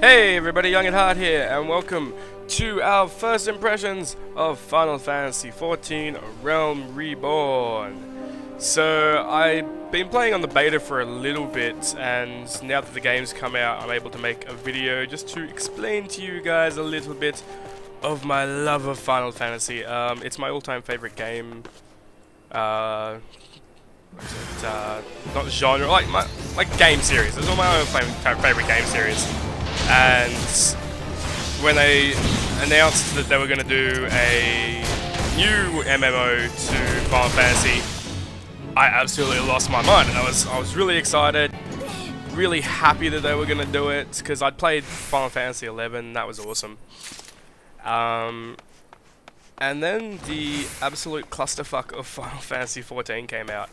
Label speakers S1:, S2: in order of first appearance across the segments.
S1: Hey everybody, Young at Heart here, and welcome to our first impressions of Final Fantasy XIV Realm Reborn. So, I've been playing on the beta for a little bit, and now that the game's come out, I'm able to make a video just to explain to you guys a little bit of my love of Final Fantasy. It's my all-time favorite game. Not genre, like game series. It's all my own favorite game series. And when they announced that they were going to do a new MMO to Final Fantasy, I absolutely lost my mind, and I was really excited, really happy that they were going to do it, because I'd played Final Fantasy 11, that was awesome. And then the absolute clusterfuck of Final Fantasy 14 came out,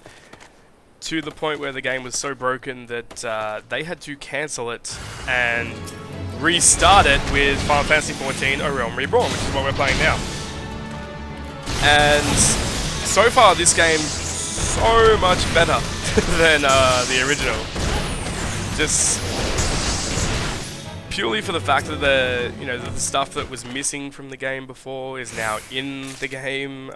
S1: to the point where the game was so broken that they had to cancel it and restart it with Final Fantasy XIV A Realm Reborn, which is what we're playing now. And so far this game's so much better than the original. Just purely for the fact that the stuff that was missing from the game before is now in the game.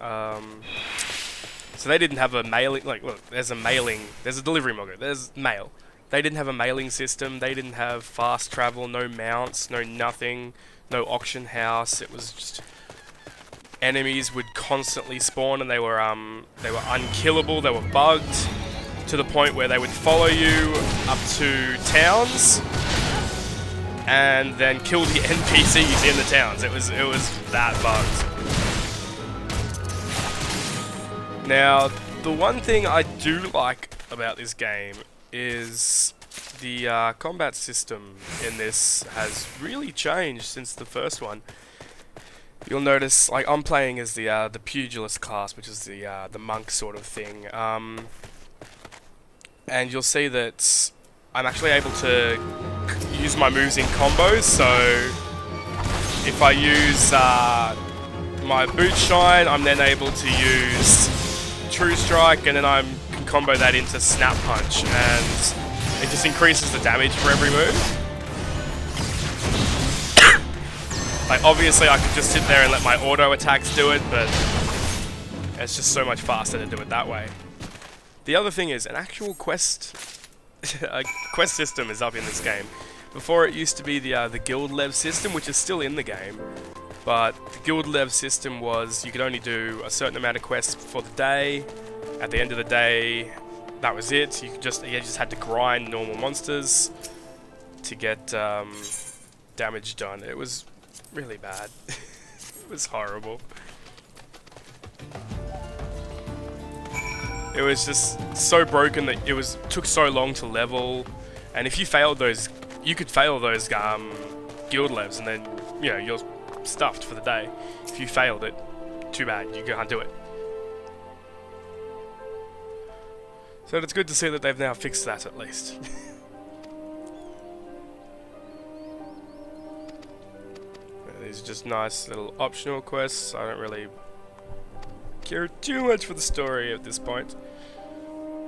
S1: So they didn't have a mailing, look, there's a delivery logger, there's mail. They didn't have a mailing system, they didn't have fast travel, no mounts, no nothing, no auction house. It was just enemies would constantly spawn, and they were unkillable, they were bugged to the point where they would follow you up to towns and then kill the NPCs in the towns. It was that bugged. Now, the one thing I do like about this game is the combat system in this has really changed since the first one. You'll notice, like, I'm playing as the pugilist class, which is the monk sort of thing, and you'll see that I'm actually able to use my moves in combos. So if I use my boot shine, I'm then able to use True Strike, and then I can combo that into Snap Punch, and it just increases the damage for every move. Like, obviously I could just sit there and let my auto attacks do it, but it's just so much faster to do it that way. The other thing is, an actual quest system is up in this game. Before, it used to be the guild lev system, which is still in the game. But the guild lev system was you could only do a certain amount of quests for the day. At the end of the day, that was it. You just had to grind normal monsters to get damage done. It was really bad. It was horrible. It was just so broken that took so long to level, and if you failed those, you could fail those guild levs, and then you're stuffed for the day. If you failed it, too bad, you can't do it. So it's good to see that they've now fixed that at least. These are just nice little optional quests. I don't really care too much for the story at this point.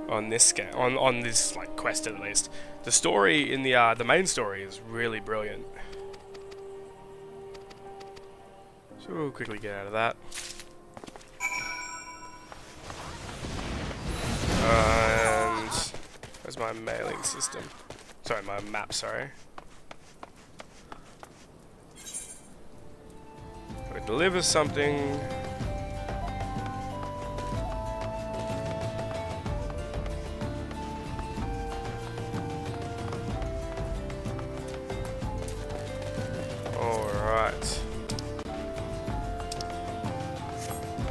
S1: On this game, on this quest at least. The story in the main story is really brilliant. So we'll quickly get out of that. And where's my mailing system? Sorry, my map, sorry. We deliver something. Alright.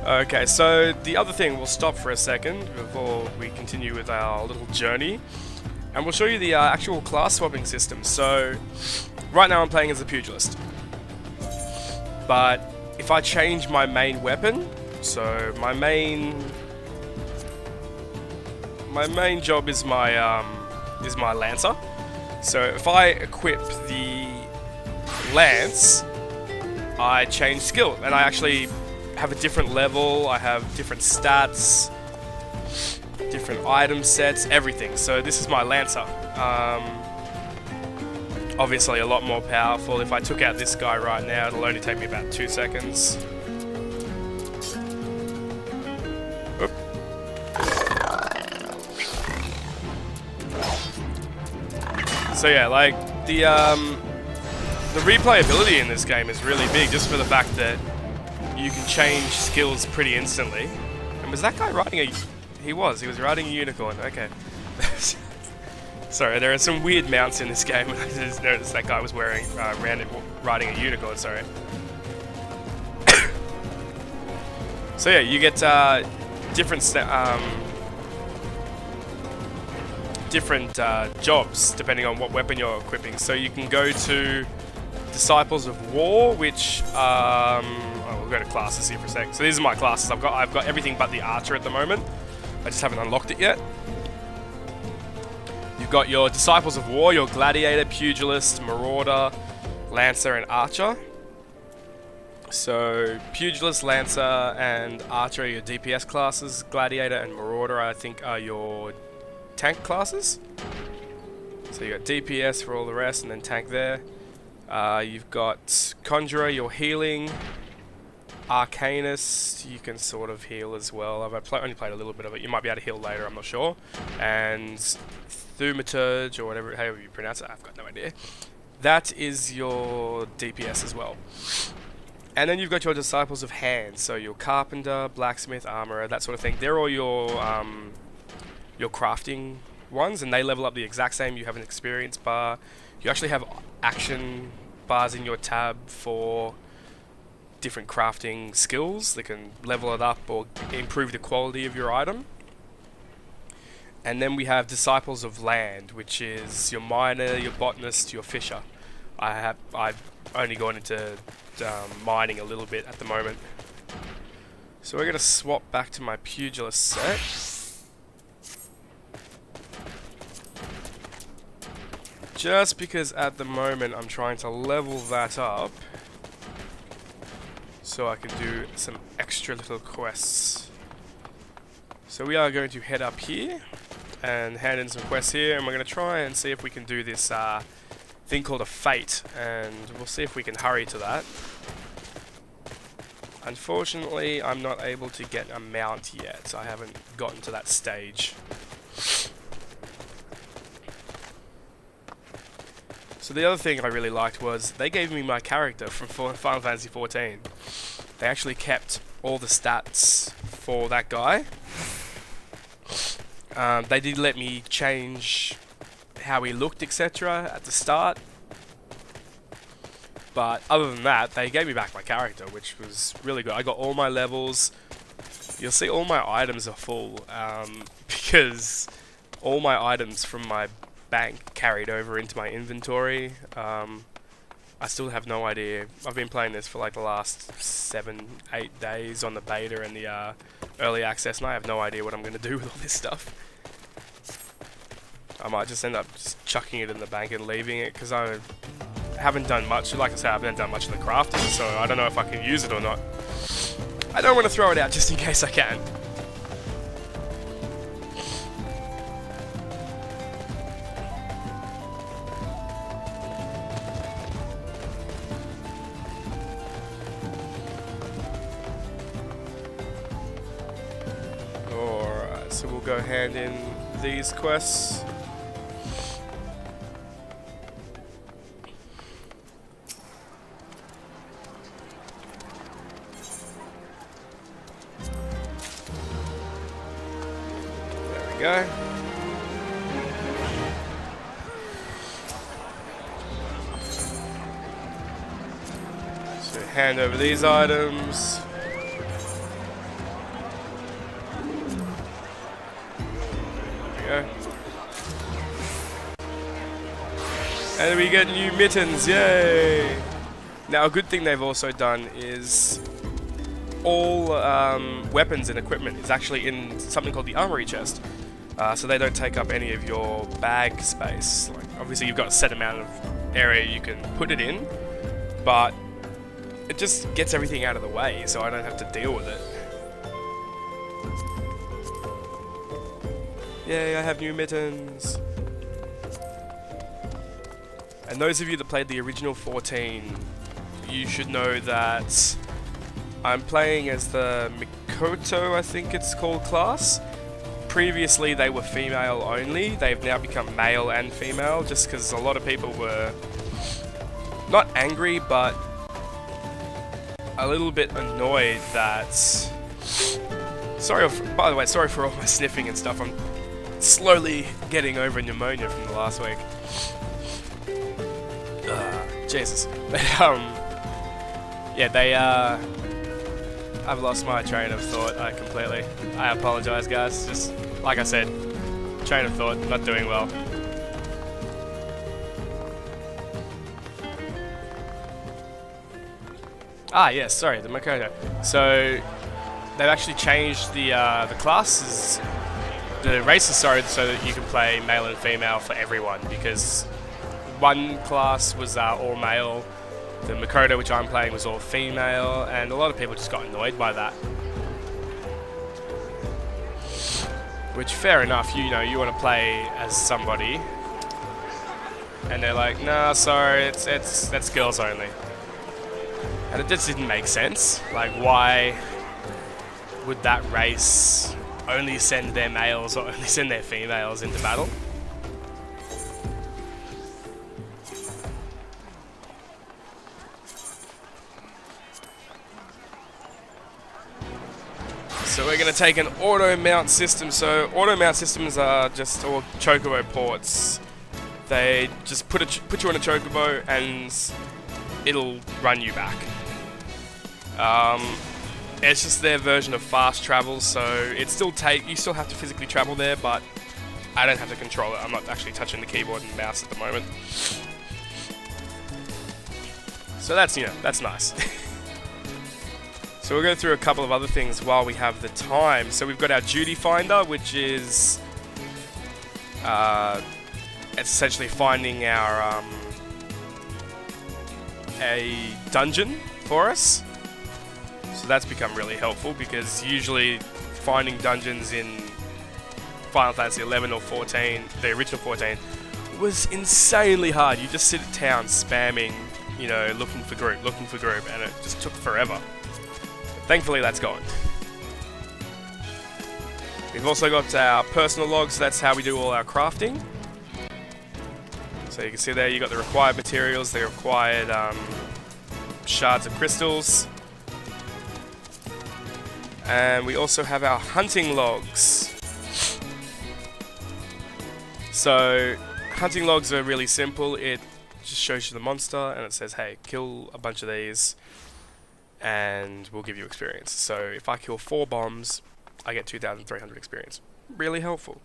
S1: Okay, so the other thing, we'll stop for a second before we continue with our little journey, and we'll show you the actual class swapping system. So, right now I'm playing as a pugilist, but if I change my main weapon, so my main job is my lancer. So if I equip the lance, I change skill, and I actually have a different level, I have different stats, different item sets, everything. So this is my lancer. obviously a lot more powerful. If I took out this guy right now, it'll only take me about 2 seconds. Oop. So yeah, like the replayability in this game is really big, just for the fact that you can change skills pretty instantly. And was that guy riding a... He was riding a unicorn, okay. Sorry, there are some weird mounts in this game. I just noticed that guy was riding a unicorn, sorry. So yeah, you get different jobs depending on what weapon you're equipping. So you can go to Disciples of War, which we'll go to classes here for a sec. So these are my classes. I've got everything but the Archer at the moment. I just haven't unlocked it yet. You've got your Disciples of War, your Gladiator, Pugilist, Marauder, Lancer, and Archer. So Pugilist, Lancer, and Archer are your DPS classes. Gladiator and Marauder, I think, are your tank classes. So you got DPS for all the rest, and then tank there. You've got Conjurer, your healing. Arcanist, you can sort of heal as well. I've only played a little bit of it. You might be able to heal later, I'm not sure. And Thaumaturge, or whatever, however you pronounce it, I've got no idea. That is your DPS as well. And then you've got your Disciples of Hand, so your Carpenter, Blacksmith, Armorer, that sort of thing. They're all your crafting ones, and they level up the exact same. You have an experience bar. You actually have action bars in your tab for different crafting skills that can level it up or improve the quality of your item. And then we have Disciples of Land, which is your miner, your botanist, your fisher. I've only gone into mining a little bit at the moment. So we're going to swap back to my Pugilist set. Just because at the moment I'm trying to level that up so I can do some extra little quests. So we are going to head up here and hand in some quests here, and we're going to try and see if we can do this thing called a fate, and we'll see if we can hurry to that. Unfortunately, I'm not able to get a mount yet. I haven't gotten to that stage. So the other thing I really liked was they gave me my character from Final Fantasy XIV. They actually kept all the stats for that guy. They did let me change how he looked, etc. at the start. But other than that, they gave me back my character, which was really good. I got all my levels. You'll see all my items are full, because all my items from my bank carried over into my inventory. I still have no idea. I've been playing this for like the last 7-8 days on the beta and the early access, and I have no idea what I'm going to do with all this stuff. I might just end up just chucking it in the bank and leaving it, because I haven't done much. Like I said, I haven't done much of the crafting, so I don't know if I can use it or not. I don't want to throw it out just in case I can. Alright, so we'll go hand in these quests. Go. So hand over these items. There we go. And we get new mittens, yay! Now a good thing they've also done is all weapons and equipment is actually in something called the armory chest. So they don't take up any of your bag space. Like, obviously you've got a set amount of area you can put it in, but it just gets everything out of the way, so I don't have to deal with it. Yay, I have new mittens. And those of you that played the original 14, you should know that I'm playing as the Mikoto, I think it's called, class. Previously they were female only, they've now become male and female, just because a lot of people were not angry, but a little bit annoyed that... by the way, sorry for all my sniffing and stuff, I'm slowly getting over pneumonia from the last week. Jesus. But, yeah, I've lost my train of thought completely. I apologize, guys. Just, like I said, train of thought, not doing well. Yes, sorry, the Makoto. So, they've actually changed the classes, the races, sorry, so that you can play male and female for everyone, because one class was all male, the Makoto, which I'm playing, was all female, and a lot of people just got annoyed by that. Which, fair enough, you know, you want to play as somebody, and they're like, nah, sorry, that's girls only. And it just didn't make sense. Like, why would that race only send their males or only send their females into battle? So we're going to take an auto mount system. So auto mount systems are just all chocobo ports. They just put you on a chocobo and it'll run you back. It's just their version of fast travel, so you still have to physically travel there, but I don't have to control it. I'm not actually touching the keyboard and mouse at the moment. So that's, you know, that's nice. So we'll go through a couple of other things while we have the time. So we've got our duty finder, which is it's essentially finding our a dungeon for us. So that's become really helpful, because usually finding dungeons in Final Fantasy 11 or 14, the original 14, was insanely hard. You just sit at town spamming, you know, looking for group, and it just took forever. Thankfully, that's gone. We've also got our personal logs. That's how we do all our crafting. So you can see there, you got the required materials, the required shards of crystals. And we also have our hunting logs. So, hunting logs are really simple. It just shows you the monster and it says, hey, kill a bunch of these and we'll give you experience. So if I kill 4 bombs, I get 2,300 experience. Really helpful.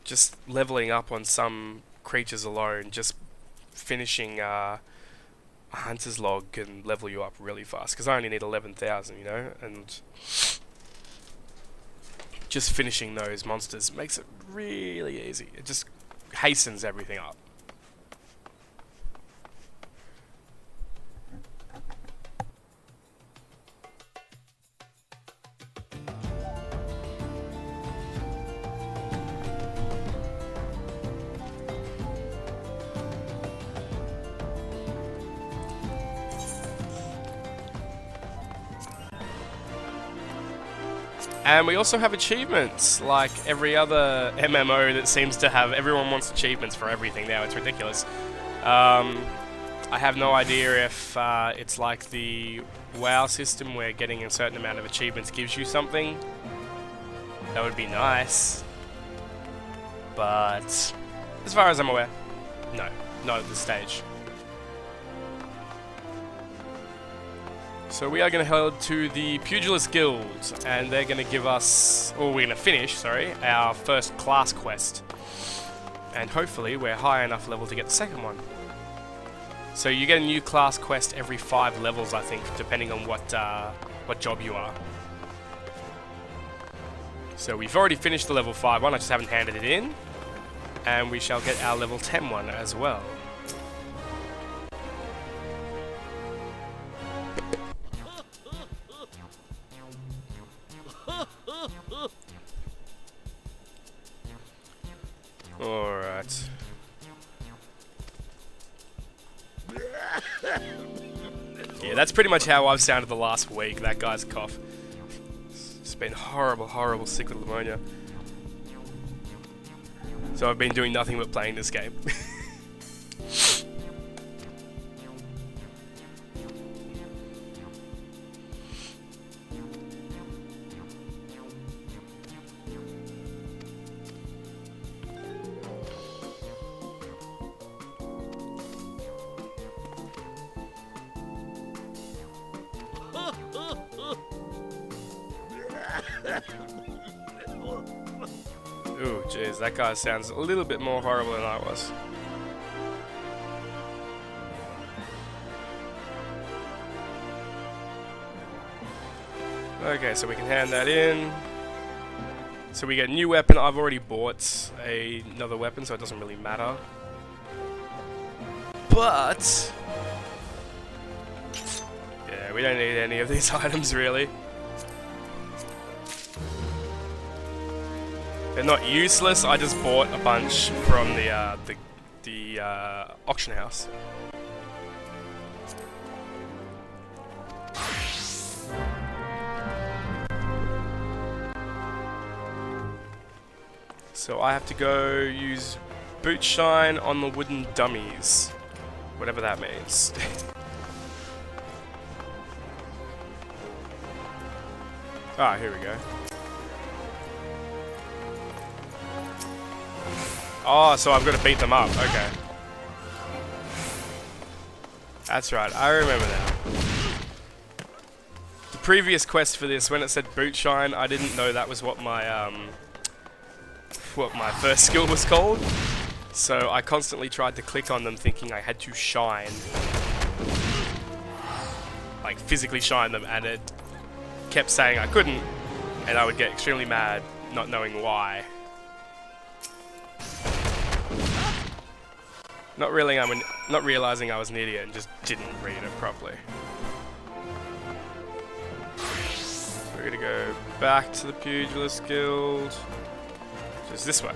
S1: Just leveling up on some creatures alone, just finishing a hunter's log can level you up really fast, because I only need 11,000, you know, and just finishing those monsters makes it really easy. It just hastens everything up. And we also have achievements, like every other MMO that seems to have... Everyone wants achievements for everything now, it's ridiculous. I have no idea if it's like the WoW system where getting a certain amount of achievements gives you something. That would be nice. But as far as I'm aware, no, not at this stage. So we are going to head to the Pugilist Guild, and they're going to give us, or we're going to finish, sorry, our first class quest. And hopefully we're high enough level to get the second one. So you get a new class quest every 5 levels, I think, depending on what job you are. So we've already finished the level 5 one, I just haven't handed it in. And we shall get our level 10 one as well. Alright. Yeah, that's pretty much how I've sounded the last week, that guy's cough. It's been horrible, horrible, sick with pneumonia. So I've been doing nothing but playing this game. Ooh, jeez, that guy sounds a little bit more horrible than I was. Okay, so we can hand that in. So we get a new weapon. I've already bought another weapon, so it doesn't really matter. But yeah, we don't need any of these items really. They're not useless. I just bought a bunch from the auction house. So I have to go use boot shine on the wooden dummies, whatever that means. Ah, here we go. Oh, so I've got to beat them up. Okay. That's right. I remember now. The previous quest for this, when it said boot shine, I didn't know that was what my first skill was called. So I constantly tried to click on them thinking I had to shine. Like physically shine them, and it kept saying I couldn't, and I would get extremely mad not knowing why. Not realizing I was an idiot and just didn't read it properly. We're gonna go back to the Pugilist Guild. Just this way.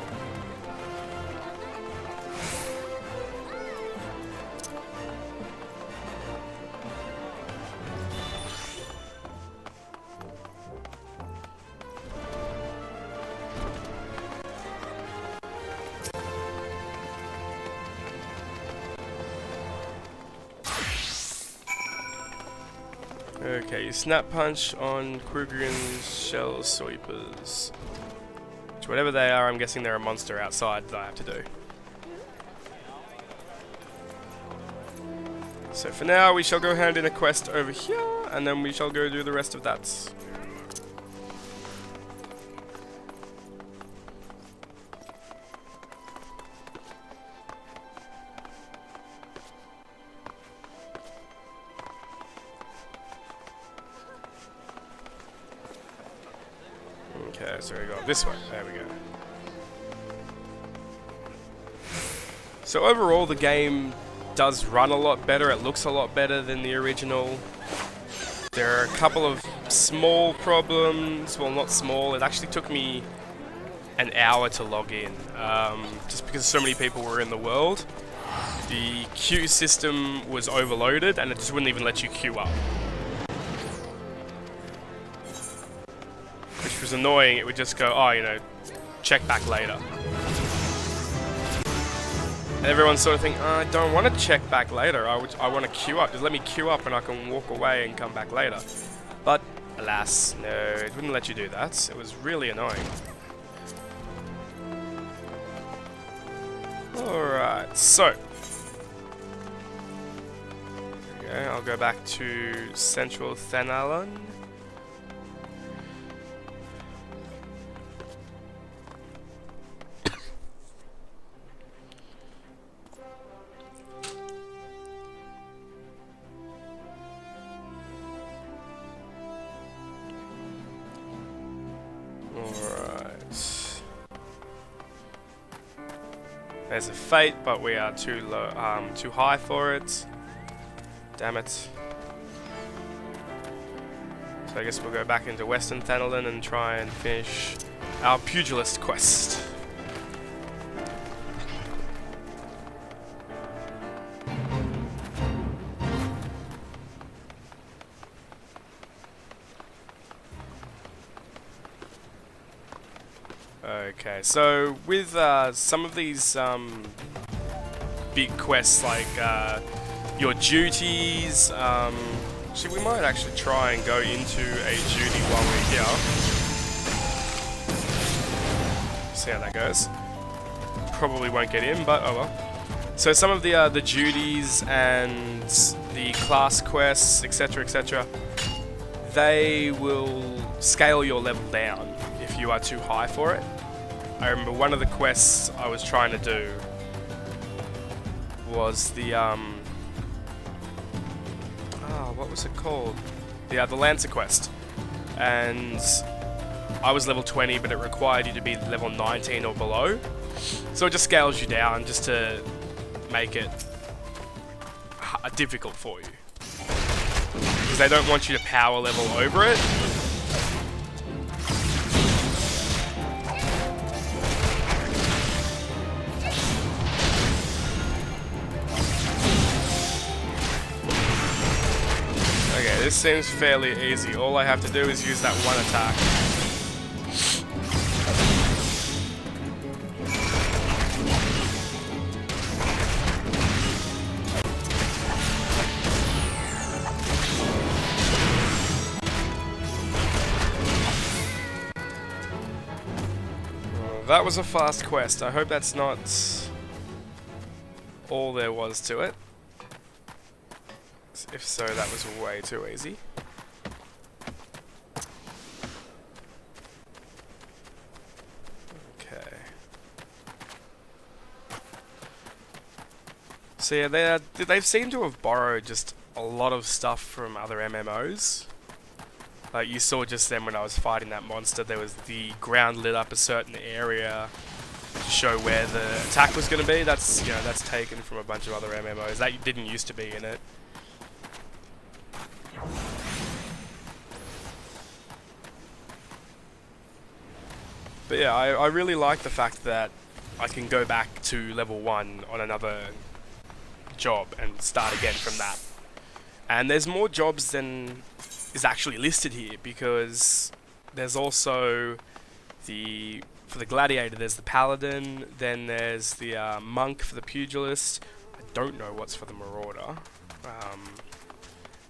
S1: Okay, you snap punch on Krugrian's shell sweepers. Which, whatever they are, I'm guessing they're a monster outside that I have to do. So for now, we shall go hand in a quest over here, and then we shall go do the rest of that. Okay, so we go this way. There we go. So overall, the game does run a lot better. It looks a lot better than the original. There are a couple of small problems. Well, not small. It actually took me an hour to log in, just because so many people were in the world. The queue system was overloaded, and it just wouldn't even let you queue up. Which was annoying. It would just go, oh, you know, check back later. And everyone's sort of thinking, oh, I don't want to check back later. I want to queue up. Just let me queue up and I can walk away and come back later. But, alas, no, it wouldn't let you do that. It was really annoying. Alright, so. Okay, I'll go back to Central Thanalan. There's a fate, but we are too low, too high for it. Damn it. So I guess we'll go back into Western Thanalan and try and finish our Pugilist quest. Okay, so with some of these big quests like your duties, actually we might actually try and go into a duty while we're here. See how that goes. Probably won't get in, but oh well. So some of the duties and the class quests, etc., etc., they will scale your level down if you are too high for it. I remember one of the quests I was trying to do was the what was it called? The Lancer quest, and I was level 20, but it required you to be level 19 or below. So it just scales you down just to make it difficult for you, because they don't want you to power level over it. Okay, this seems fairly easy. All I have to do is use that one attack. That was a fast quest. I hope that's not all there was to it. If so, that was way too easy. Okay. So yeah, they seem to have borrowed just a lot of stuff from other MMOs. Like you saw just then when I was fighting that monster, there was the ground lit up a certain area to show where the attack was going to be. That's, you know, that's taken from a bunch of other MMOs. That didn't used to be in it. But yeah, I really like the fact that I can go back to level 1 on another job and start again from that. And there's more jobs than is actually listed here, because there's also for the gladiator there's the paladin, then there's the monk for the pugilist. I don't know what's for the marauder.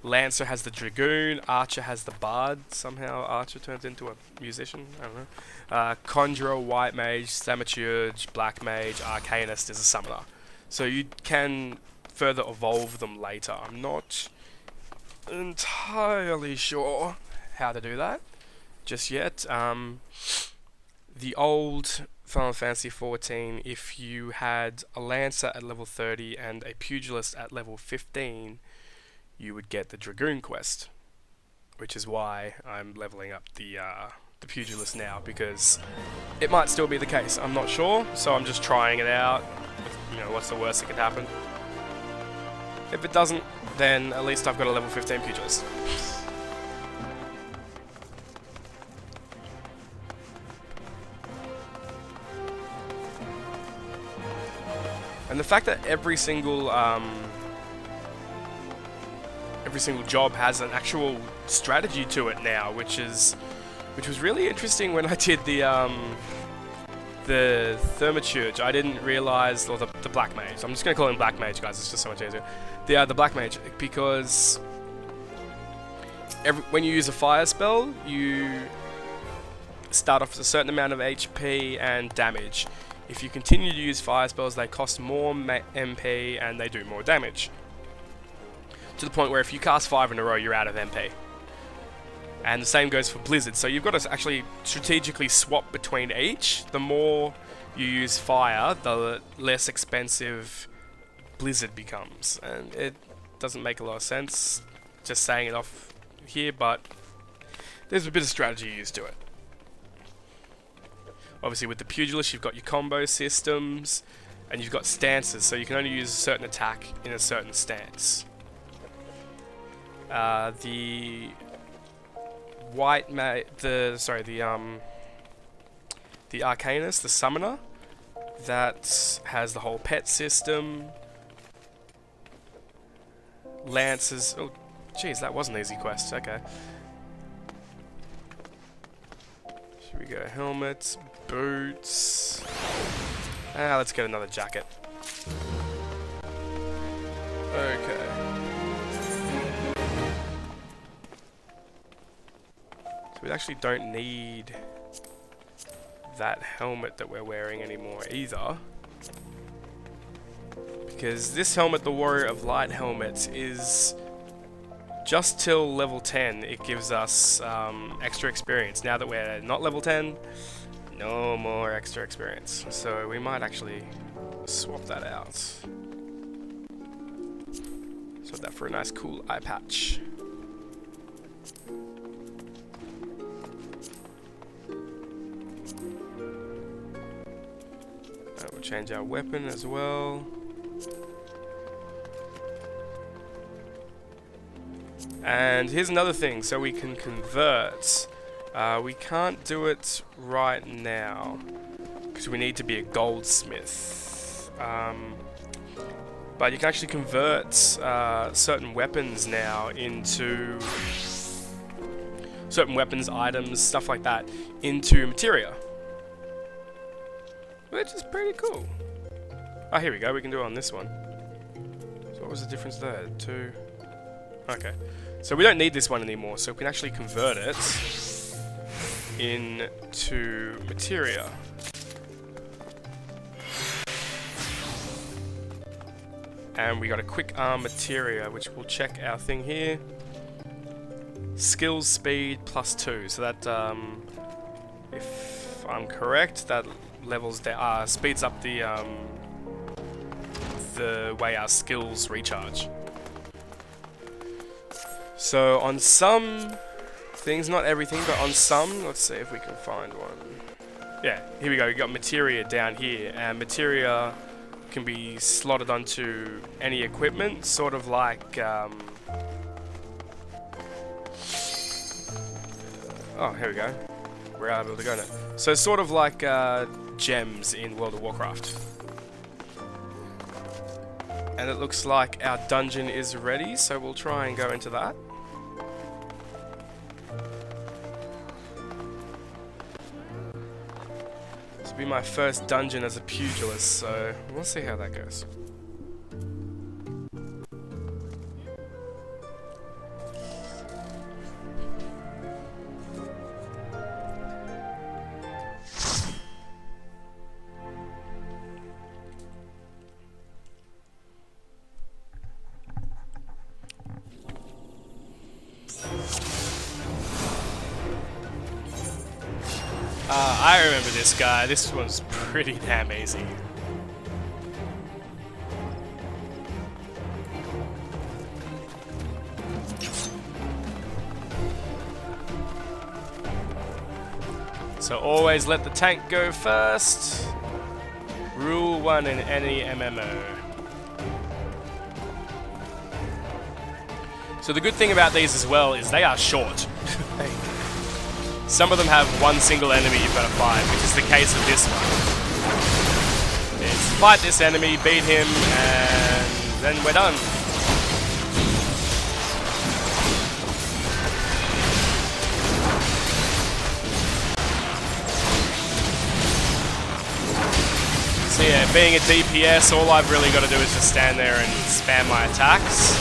S1: Lancer has the dragoon, archer has the bard. Somehow archer turns into a musician, I don't know. Conjurer, white mage, thaumaturge, black mage, arcanist is a summoner. So you can further evolve them later. I'm not entirely sure how to do that just yet. The old Final Fantasy XIV, if you had a Lancer at level 30 and a Pugilist at level 15, you would get the Dragoon quest, which is why I'm leveling up the Pugilist now, because it might still be the case. I'm not sure, so I'm just trying it out. You know, what's the worst that could happen? If it doesn't, then at least I've got a level 15 Pugilist. And the fact that every single job has an actual strategy to it now, which was really interesting when I did the thaumaturge. I didn't realize, or the black mage. I'm just gonna call him black mage, guys. It's just so much easier. The black mage, because when you use a fire spell, you start off with a certain amount of HP and damage. If you continue to use fire spells, they cost more MP and they do more damage. To the point where if you cast 5 in a row, you're out of MP. And the same goes for Blizzard. So you've got to actually strategically swap between each. The more you use fire, the less expensive Blizzard becomes. And it doesn't make a lot of sense just saying it off here, but there's a bit of strategy used to it. Obviously with the Pugilist, you've got your combo systems, and you've got stances, so you can only use a certain attack in a certain stance. The Arcanist, the summoner, that has the whole pet system. Lancers, oh jeez, that was an easy quest, okay. Here we go, helmet, boots. Let's get another jacket. Okay. So we actually don't need that helmet that we're wearing anymore either. Because this helmet, the Warrior of Light helmet, is just till level 10. It gives us extra experience. Now that we're not level 10, no more extra experience. So we might actually swap that out. Swap that for a nice cool eye patch. We'll change our weapon as well. And here's another thing, so we can convert. We can't do it right now because we need to be a goldsmith. But you can actually convert certain weapons now into certain weapons, items, stuff like that, into materia, which is pretty cool. Oh, here we go. We can do it on this one. So what was the difference there? 2. Okay. So we don't need this one anymore, so we can actually convert it into materia. And we got a quick arm materia, which we'll check our thing here. Skills speed +2, so that if I'm correct, that levels down, speeds up the way our skills recharge. So on some things, not everything, but on some, let's see if we can find one. Yeah, here we go, we got materia down here, and materia can be slotted onto any equipment, sort of like, oh, here we go. We're able to go now. So sort of like gems in World of Warcraft. And it looks like our dungeon is ready, so we'll try and go into that. This will be my first dungeon as a pugilist, so we'll see how that goes. I remember this guy. This one's pretty damn easy. So always let the tank go first. Rule 1 in any MMO. So the good thing about these as well is they are short. Some of them have one single enemy you've got to fight, which is the case of this one. It's fight this enemy, beat him, and then we're done. So yeah, being a DPS, all I've really got to do is just stand there and spam my attacks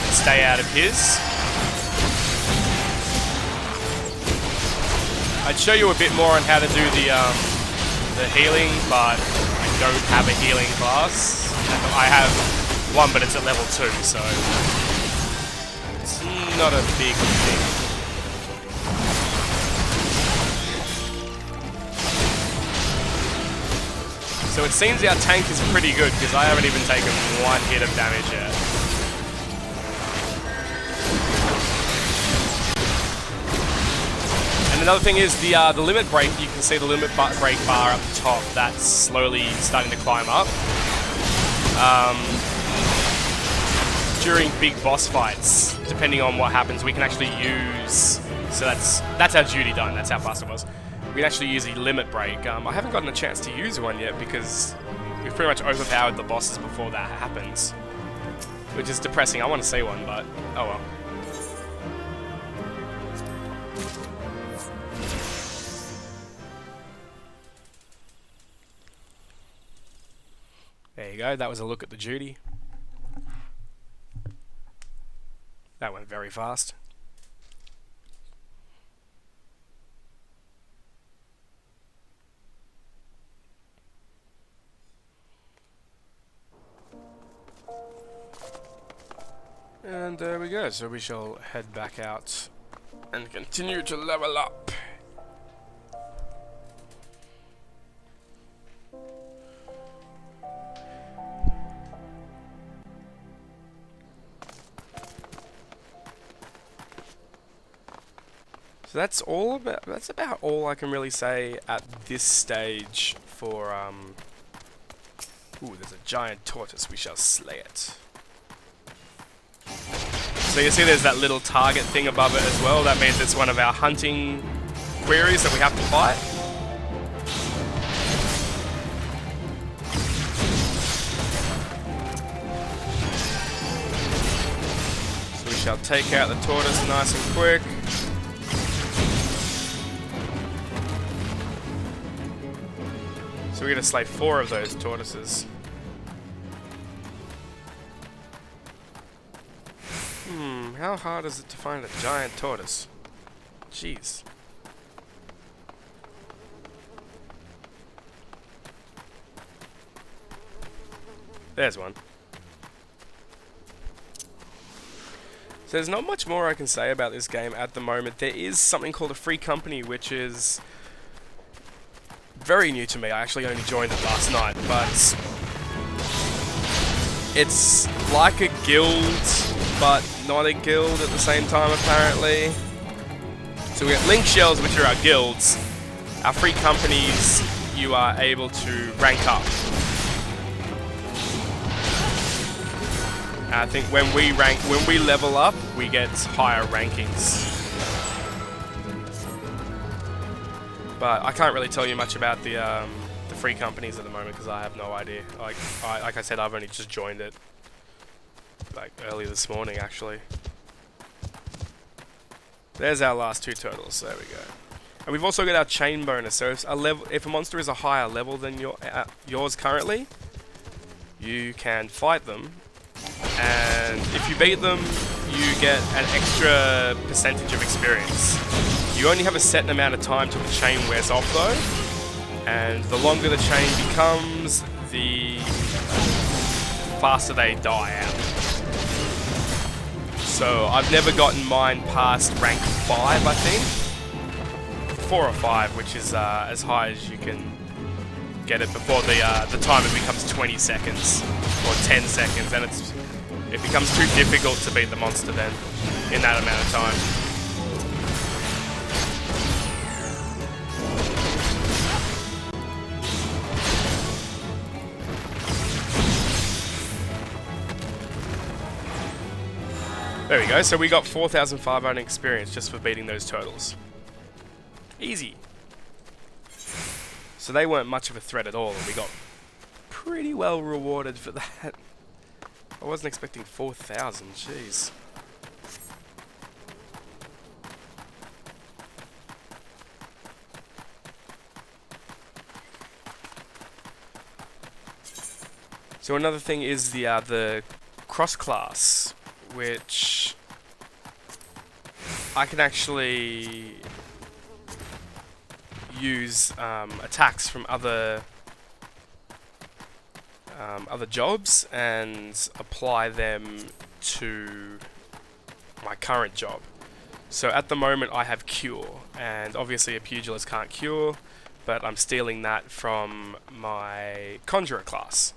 S1: and stay out of his. I'd show you a bit more on how to do the healing, but I don't have a healing class. I have one, but it's at level 2, so it's not a big thing. So it seems our tank is pretty good, because I haven't even taken one hit of damage yet. And another thing is the limit break. You can see the limit break bar up the top. That's slowly starting to climb up. During big boss fights, depending on what happens, we can actually use. So that's our duty done. That's how fast it was. We can actually use a limit break. I haven't gotten a chance to use one yet because we've pretty much overpowered the bosses before that happens, which is depressing. I want to see one, but oh well. you go, that was a look at the duty. That went very fast. And there we go, so we shall head back out and continue to level up. So that's about all I can really say at this stage for ooh, there's a giant tortoise, we shall slay it. So you see there's that little target thing above it as well. That means it's one of our hunting queries that we have to fight. So we shall take out the tortoise nice and quick. So we're going to slay 4 of those tortoises. How hard is it to find a giant tortoise? Jeez. There's one. So there's not much more I can say about this game at the moment. There is something called a free company, which is very new to me. I actually only joined it last night, but it's like a guild, but not a guild at the same time, apparently. So we got link shells, which are our guilds. Our free companies, you are able to rank up. I think when we level up, we get higher rankings. But I can't really tell you much about the free companies at the moment because I have no idea. Like I said, I've only just joined it. Like early this morning, actually. There's our last 2 turtles. There we go. And we've also got our chain bonus. So if a monster is a higher level than yours currently, you can fight them, and if you beat them, you get an extra percentage of experience. You only have a set amount of time till the chain wears off, though, and the longer the chain becomes, the faster they die out. So I've never gotten mine past rank 5, I think. 4 or 5, which is as high as you can get it before the timer becomes 20 seconds or 10 seconds, and it becomes too difficult to beat the monster then in that amount of time. There we go, so we got 4,500 experience just for beating those turtles. Easy. So they weren't much of a threat at all, and we got pretty well rewarded for that. I wasn't expecting 4,000, jeez. So another thing is the cross class, which I can actually use attacks from other jobs and apply them to my current job. So at the moment I have Cure, and obviously a pugilist can't cure, but I'm stealing that from my Conjurer class.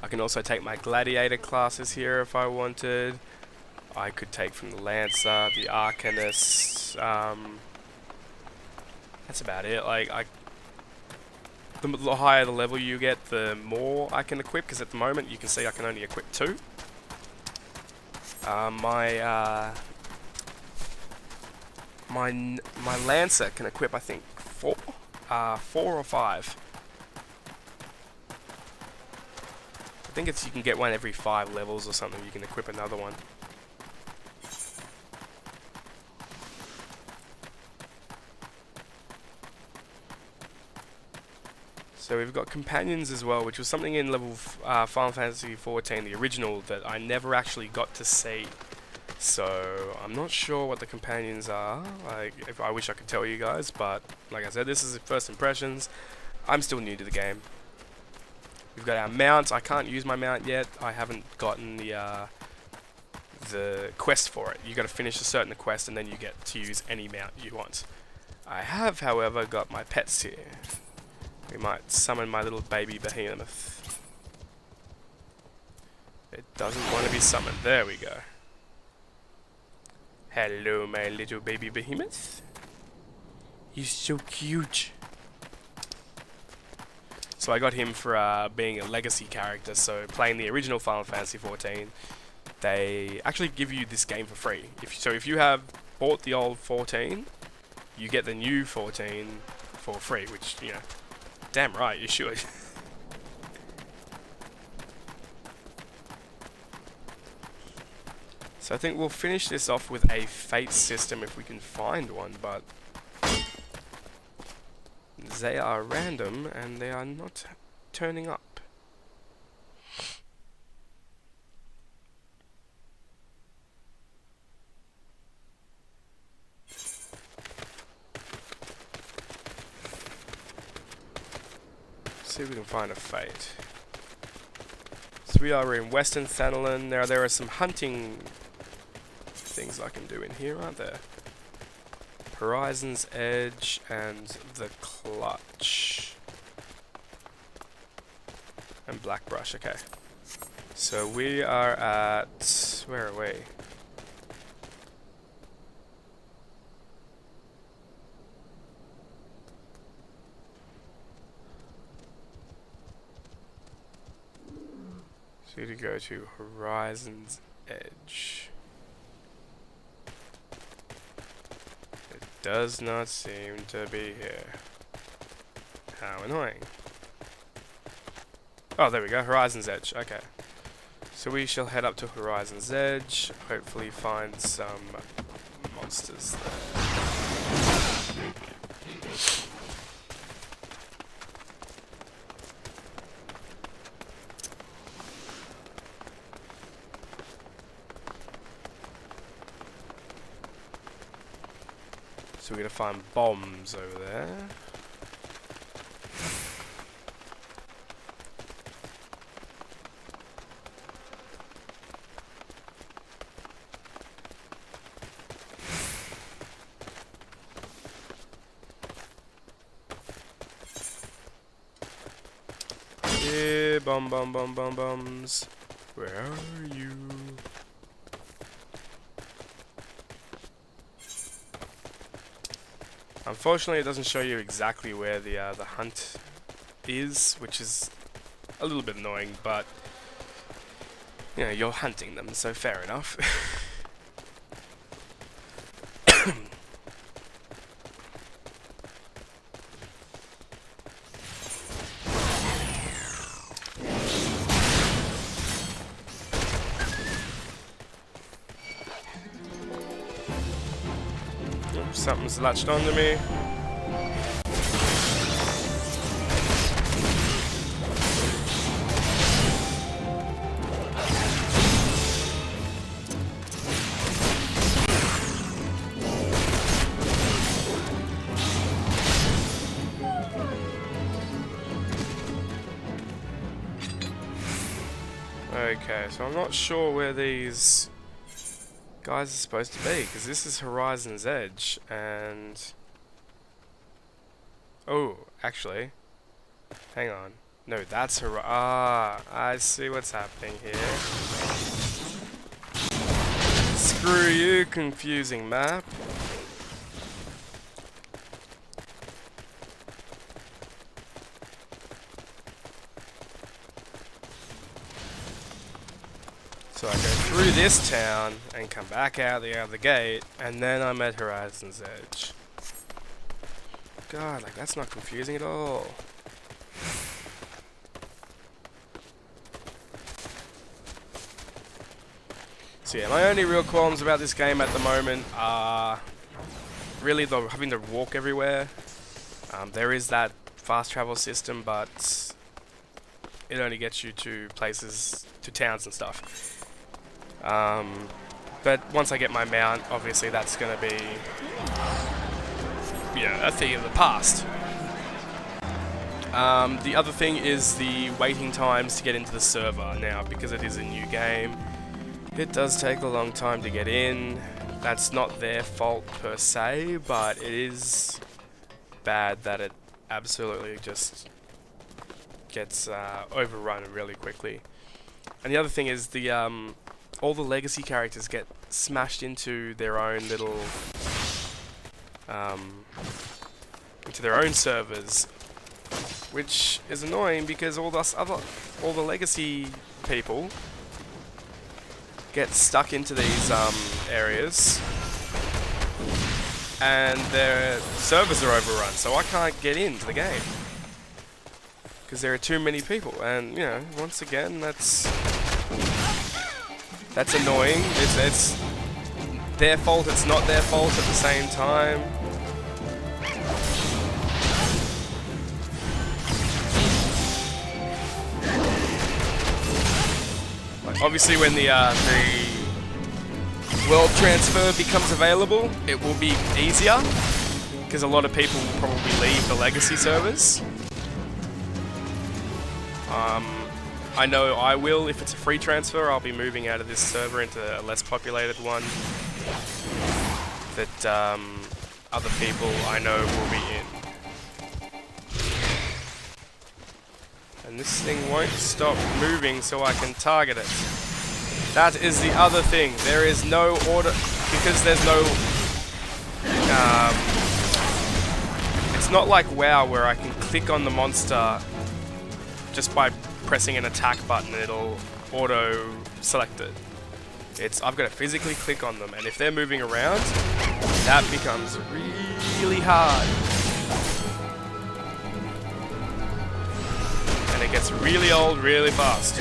S1: I can also take my Gladiator classes here if I wanted. I could take from the Lancer, the Arcanist. That's about it. Like, the higher the level you get, the more I can equip, because at the moment you can see I can only equip 2. My Lancer can equip, I think, 4 or 5. I think you can get one every 5 levels or something. You can equip another one. So we've got companions as well, which was something in level Final Fantasy XIV, the original, that I never actually got to see. So I'm not sure what the companions are. I wish I could tell you guys, but like I said, this is first impressions. I'm still new to the game. We've got our mount. I can't use my mount yet. I haven't gotten the quest for it. You got to finish a certain quest and then you get to use any mount you want. I have, however, got my pets here. We might summon my little baby behemoth. It doesn't want to be summoned. There we go. Hello, my little baby behemoth. You're so cute. So I got him for being a legacy character. So playing the original Final Fantasy XIV, they actually give you this game for free. If you have bought the old 14, you get the new 14 for free, which, you know, damn right, you should. So I think we'll finish this off with a fate system if we can find one, but they are random and they are not turning up. See if we can find a fate. So we are in Western Thanalan. Now there are some hunting things I can do in here, aren't there? Horizon's Edge and the Clutch. And Blackbrush, okay. So we are at... where are we? So to go to Horizon's Edge. It does not seem to be here. How annoying. Oh, there we go, Horizon's Edge, okay. So we shall head up to Horizon's Edge, hopefully find some monsters there. So we're gonna find bombs over there. Yeah, bombs. Where are you? Unfortunately, it doesn't show you exactly where the hunt is, which is a little bit annoying, but you know, you're hunting them, so fair enough. Something's latched onto me. Okay, so I'm not sure where these guys are supposed to be, because this is Horizon's Edge, and... oh, actually, hang on. No, that's I see what's happening here. Screw you, confusing map. So I go through this town and come back out the other gate, and then I'm at Horizon's Edge. God, like, that's not confusing at all. So yeah, my only real qualms about this game at the moment are really having to walk everywhere. There is that fast travel system, but it only gets you to places, to towns and stuff. But once I get my mount, obviously that's going to be, a thing of the past. The other thing is the waiting times to get into the server. Now, because it is a new game, it does take a long time to get in. That's not their fault per se, but it is bad that it absolutely just gets overrun really quickly. And the other thing is the all the legacy characters get smashed into their own little into their own servers, which is annoying because all the legacy people get stuck into these areas and their servers are overrun, so I can't get into the game because there are too many people. And once again, that's annoying. It's their fault, it's not their fault at the same time. Obviously, when the world transfer becomes available, it will be easier because a lot of people will probably leave the legacy servers. I know I will. If it's a free transfer, I'll be moving out of this server into a less populated one that other people I know will be in. And this thing won't stop moving so I can target it. That is the other thing. There is no order, because there's no... it's not like WoW where I can click on the monster just by pressing an attack button and it'll auto-select it. I've got to physically click on them, and if they're moving around, that becomes really hard. And it gets really old really fast.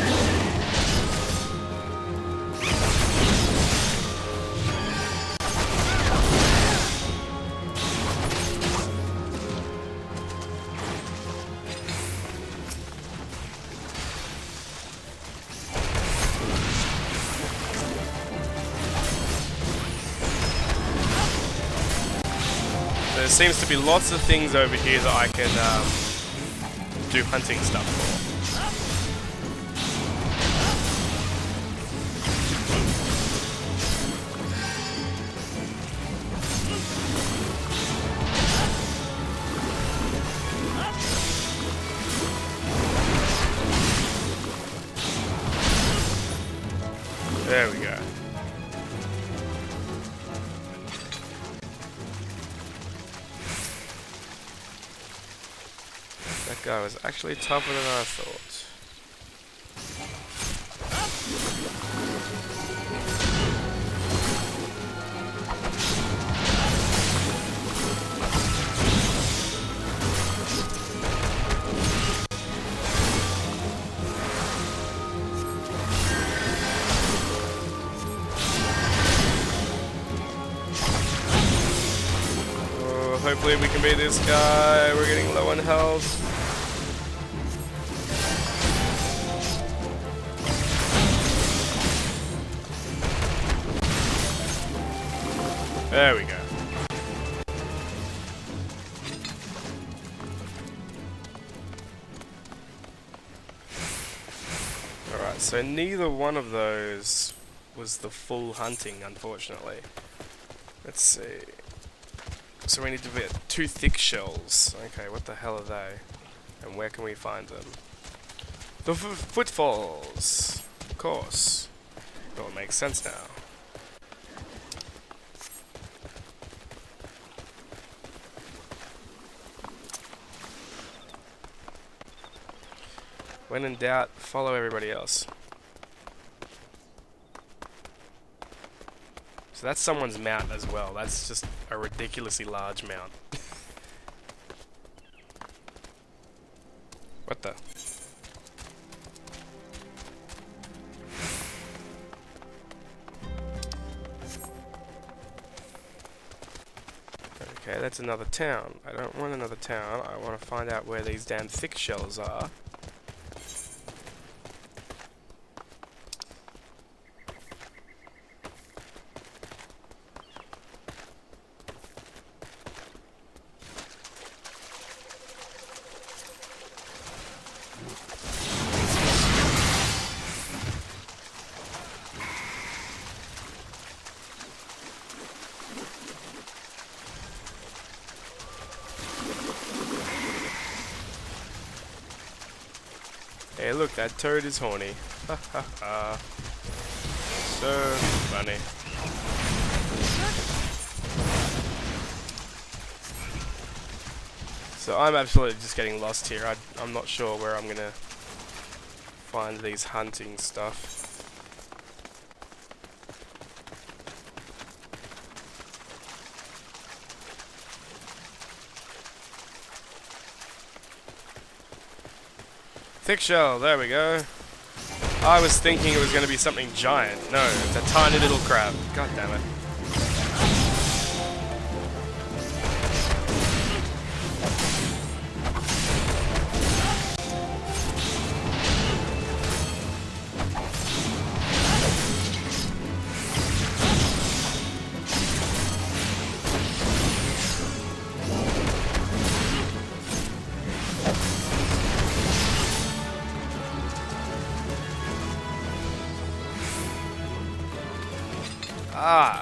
S1: There seems to be lots of things over here that I can do hunting stuff for. There we go. That guy was actually tougher than I thought. Hopefully we can beat this guy. We're getting low on health. There we go. Alright, so neither one of those was the full hunting, unfortunately. Let's see. So we need to get 2 thick shells. Okay, what the hell are they? And where can we find them? The footfalls! Of course. It all makes sense now. When in doubt, follow everybody else. So that's someone's mount as well. That's just a ridiculously large mount. What the? Okay, that's another town. I don't want another town. I want to find out where these damn thick shells are. Hey, look, that toad is horny. Ha ha ha. So funny. So I'm absolutely just getting lost here. I'm not sure where I'm gonna find these hunting stuff. Thick shell, there we go. I was thinking it was going to be something giant. No, it's a tiny little crab. God damn it.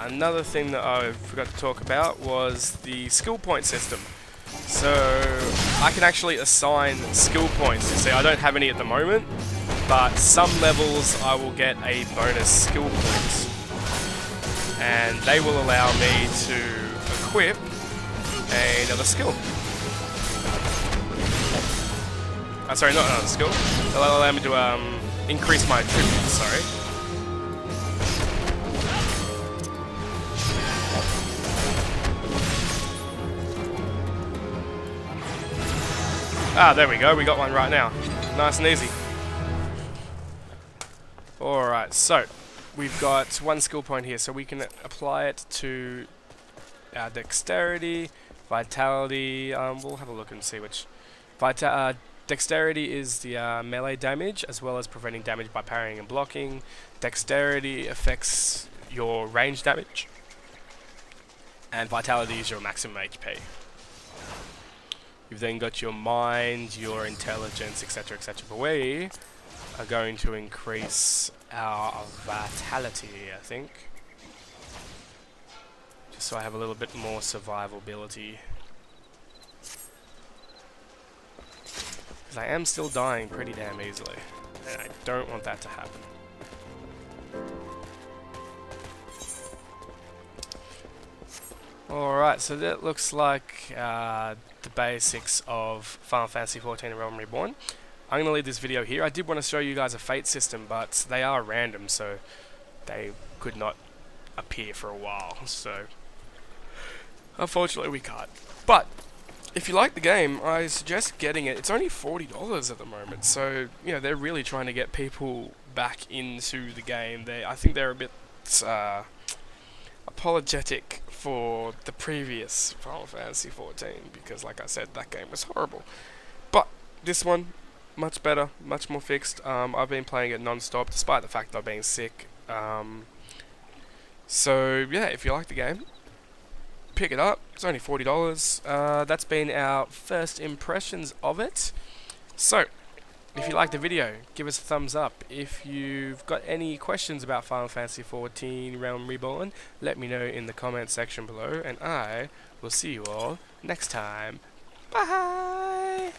S1: Another thing that I forgot to talk about was the skill point system. So I can actually assign skill points. You see, I don't have any at the moment, but some levels I will get a bonus skill point, and they will allow me to equip another skill. Sorry, not another skill. They'll allow me to increase my attributes. Sorry. Ah, there we go, we got one right now. Nice and easy. Alright, so we've got one skill point here, so we can apply it to our dexterity, vitality. We'll have a look and see which. Dexterity is the melee damage, as well as preventing damage by parrying and blocking. Dexterity affects your range damage, and vitality is your maximum HP. You've then got your mind, your intelligence, etc., etc. But we are going to increase our vitality, I think. Just so I have a little bit more survivability. Because I am still dying pretty damn easily, and I don't want that to happen. Alright, so that looks like the basics of Final Fantasy XIV Realm Reborn. I'm going to leave this video here. I did want to show you guys a fate system, but they are random, so they could not appear for a while. So, unfortunately, we can't. But, if you like the game, I suggest getting it. It's only $40 at the moment, so, you know, they're really trying to get people back into the game. I think they're a bit apologetic for the previous Final Fantasy XIV, because like I said, that game was horrible. But this one, much better, much more fixed. I've been playing it non-stop despite the fact of being sick. So yeah, if you like the game, pick it up. It's only $40. That's been our first impressions of it. So if you liked the video, give us a thumbs up. If you've got any questions about Final Fantasy XIV Realm Reborn, let me know in the comment section below, and I will see you all next time. Bye!